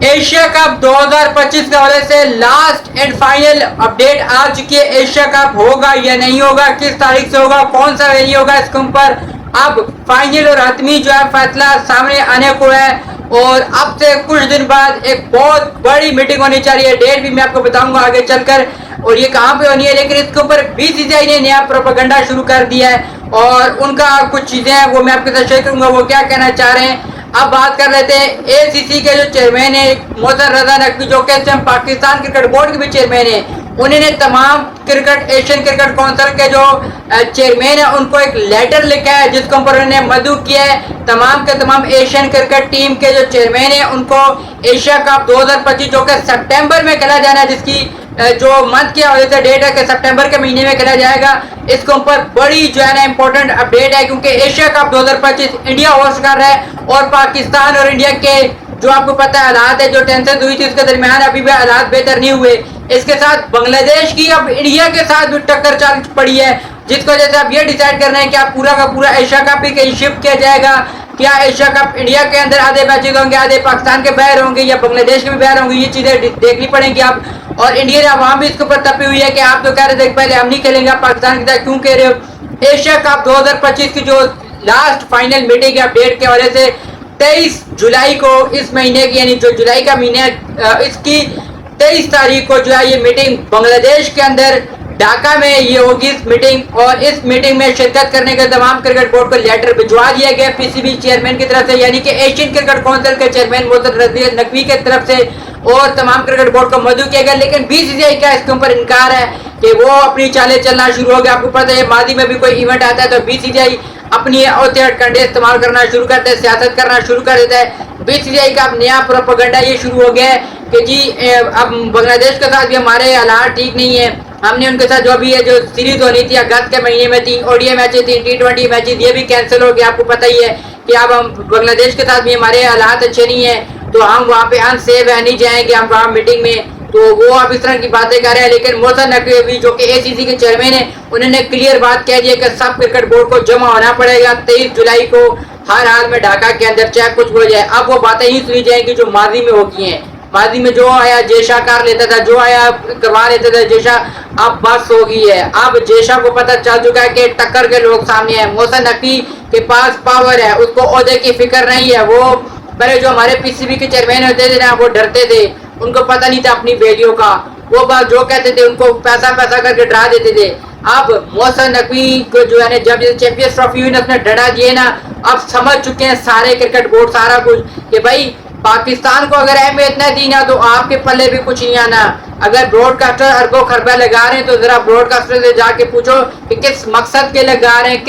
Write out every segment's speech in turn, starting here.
Asia cup 2025 के हवाले से लास्ट एंड फाइनल अपडेट आ चुकी है। एशिया कप होगा या नहीं होगा, किस तारीख से होगा, कौन सा वेन्यू होगा, इसके ऊपर अब फाइनल और हतमी जो है फैसला सामने आने को है। और अब से कुछ दिन बाद एक बहुत बड़ी मीटिंग होनी चाहिए, डेट भी मैं आपको बताऊंगा आगे चलकर और ये कहाँ पे होनी है। लेकिन इसके ऊपर बीसीसीआई ने नया प्रोपेगेंडा शुरू कर दिया है और उनका कुछ चीजें हैं वो मैं आपके साथ शेयर करूंगा, वो क्या कहना चाह रहे हैं। अब बात कर लेते हैं एसीसी के जो चेयरमैन है मोहसिन रजा नकवी, जो कि पाकिस्तान क्रिकेट बोर्ड के भी चेयरमैन है, उन्होंने तमाम क्रिकेट एशियन क्रिकेट काउंसिल के जो चेयरमैन है उनको एक लेटर लिखा है जिसके ऊपर उन्होंने मदऊ किया है तमाम के तमाम एशियन क्रिकेट टीम के जो चेयरमैन है उनको एशिया कप 2025 जो कि सितंबर में खेला जाना है, जिसकी जो मंथ की वजह से डेट है कि सितंबर के महीने में खेला जाएगा। इसके ऊपर बड़ी जो है ना इंपॉर्टेंट अपडेट है क्योंकि एशिया कप 2025 इंडिया होस्ट कर रहा है और पाकिस्तान और इंडिया के जो आपको पता है हालात है, जो टेंशन हुई थी उसके दरमियान अभी भी हालात बेहतर नहीं हुए। इसके साथ बांग्लादेश की अब इंडिया के साथ भी टक्कर चल पड़ी है, जिसकी वजह से अब ये डिसाइड करना है कि आप पूरा का पूरा एशिया कप ही कहीं शिफ्ट किया जाएगा, क्या एशिया कप इंडिया के अंदर आधे मैचेज होंगे, आधे पाकिस्तान के बाहर होंगे या बांग्लादेश के भी बाहर होंगे, ये चीजें देखनी पड़ेंगी आप। और इंडियन आवाम भी इसके ऊपर तपी हुई है कि आप तो कह रहे थे पहले हम नहीं खेलेंगे, पाकिस्तान के साथ क्यों कह रहे हो। एशिया कप 2025 की जो लास्ट फाइनल मीटिंग है अपडेट के वजह से 23 जुलाई को इस महीने की यानी जो जुलाई का महीना है इसकी 23 तारीख को जो है ये मीटिंग बांग्लादेश के अंदर ढाका में ये होगी इस मीटिंग। और इस मीटिंग में शिरकत करने के तमाम क्रिकेट बोर्ड को लेटर भिजवा दिया गया पीसीबी चेयरमैन की तरफ से, यानी कि एशियन क्रिकेट काउंसिल के चेयरमैन मोहसिन रजा नकवी की तरफ से और तमाम क्रिकेट बोर्ड को मदऊ किया गया। लेकिन बीसीसीआई का इसके ऊपर इनकार है कि वो अपनी चालें चलना शुरू हो गया। आपको पता है माजी में भी कोई इवेंट आता है तो बीसीसीआई अपनी कंडे इस्तेमाल करना शुरू करते हैं, सियासत करना शुरू कर देता है। बीसीसीआई का अब नया प्रोपेगेंडा ये शुरू हो गया है कि जी अब बांग्लादेश के साथ भी हमारे हालात ठीक नहीं है, हमने उनके साथ जो भी है जो सीरीज होनी थी अगस्त के महीने में 3 ओडीआई मैचेस थी, T20 मैचेस ये भी कैंसिल हो गया। आपको पता ही है कि अब हम बांग्लादेश के साथ भी हमारे हालात अच्छे नहीं है तो हम वहाँ पे अनसेफ है, नहीं जाएंगे हम वहाँ मीटिंग में। तो वो अब इस तरह की बातें कर रहे हैं। लेकिन मोहसिन नकवी जो कि एसीसी के चेयरमैन है उन्होंने क्लियर बात कह दी है कि सब क्रिकेट बोर्ड को जमा होना पड़ेगा 23 जुलाई को हर हाल में ढाका के अंदर, चाहे कुछ हो जाए। अब वो बातें ही सुनी जाएंगी जो माजी में होती हैं। माजी में जो आया जेशा कर लेता था, जो आया करवा लेता था जेशा, अब बस हो गई है। अब जेशा को पता चल चुका है कि टक्कर के लोग सामने हैं, मोहसिन नकवी के पास पावर है, उसको ओहदे की फिक्र नहीं है। वो पहले जो हमारे पीसीबी के चेयरमैन होते थे ना वो डरते थे, उनको पता नहीं था अपनी वैल्यू का, वो बात जो कहते थे उनको पैसा पैसा करके डरा देते थे। अब मोहसिन नकवी को जो है ना जब चैंपियंस ट्रॉफी हुई ना उसने डरा दिए ना, अब समझ चुके हैं सारे क्रिकेट बोर्ड सारा कुछ कि भाई पाकिस्तान को अगर अहमियत न दी ना तो आपके पल्ले भी कुछ नहीं आना। अगर ब्रॉडकास्टर अरबों खरबा लगा रहे हैं तो जरा ब्रॉडकास्टर से जाके पूछो कि किस मकसद के लगा रहे हैं,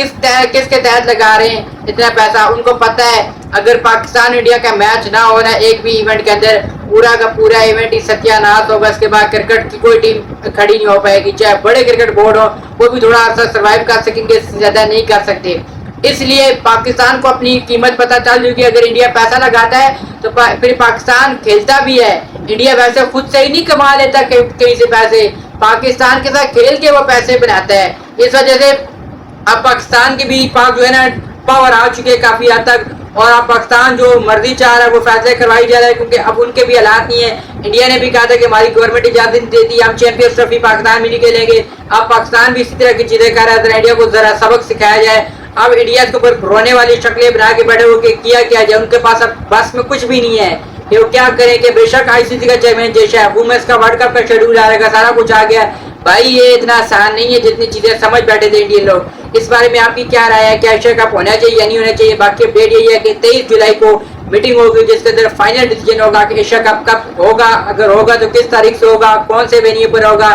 किसके तहत लगा रहे हैं इतना पैसा। उनको पता है अगर पाकिस्तान इंडिया का मैच ना हो ना एक भी इवेंट के अंदर पूरा का पूरा इवेंट ही सत्यानाश होगा, इसके बाद क्रिकेट की कोई टीम खड़ी नहीं हो पाएगी। चाहे बड़े क्रिकेट बोर्ड हो वो भी थोड़ा अर्सा सर्वाइव कर सकेंगे, ज्यादा नहीं कर सकते। इसलिए पाकिस्तान को अपनी कीमत पता चल चुकी है। अगर इंडिया पैसा लगाता है तो फिर पाकिस्तान खेलता भी है। इंडिया वैसे खुद से ही नहीं कमा लेता कहीं से पैसे, पाकिस्तान के साथ खेल के वो पैसे बनाता है। इस वजह से अब पाकिस्तान की भी पाक जो है ना पावर आ चुके हैं काफी हद तक, और अब पाकिस्तान जो मर्जी चाह रहा है वो फैसले करवाई जा रहा है क्योंकि अब उनके भी हालात नहीं है। इंडिया ने भी कहा था कि हमारी गवर्नमेंट इजाजत देती है हम चैंपियंस ट्रॉफी पाकिस्तान में नहीं खेलेंगे। अब पाकिस्तान भी इसी तरह की चीजें कर रहा है, इंडिया को जरा सबक सिखाया जाए। अब इंडिया के ऊपर रोने वाली शक्लें बना के बैठे हो कि किया क्या जाए, उनके पास अब बस में कुछ भी नहीं है कि वो क्या करें। कि बेशक आईसीसी का चेयरमैन जेशा है, वुमेन्स का वर्ल्ड कप का शेड्यूल आ रहेगा, सारा कुछ आ गया भाई, ये इतना आसान नहीं है जितनी चीजें समझ बैठे थे इंडियन लोग। इस बारे में आपकी क्या राय है, क्या एशिया कप होना चाहिए या नहीं होना चाहिए। बाकी अपडेट यही है कि 23 जुलाई को मीटिंग होगी जिसके अंदर फाइनल डिसीजन होगा कि एशिया कप कब होगा, अगर होगा तो किस तारीख से होगा, कौन से वेन्यू पर होगा।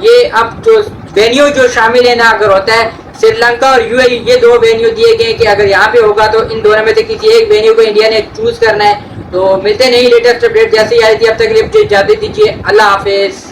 ये अब जो वेन्यू जो शामिल है ना, अगर होता है श्रीलंका और यूएई, ये 2 वेन्यू दिए गए कि अगर यहाँ पे होगा तो इन दोनों में से किसी एक वेन्यू को इंडिया ने चूज करना है। तो मिलते नहीं लेटेस्ट अपडेट जैसे ही आई थी, अब तक के लिए इजाजत दीजिए, अल्लाह हाफिज।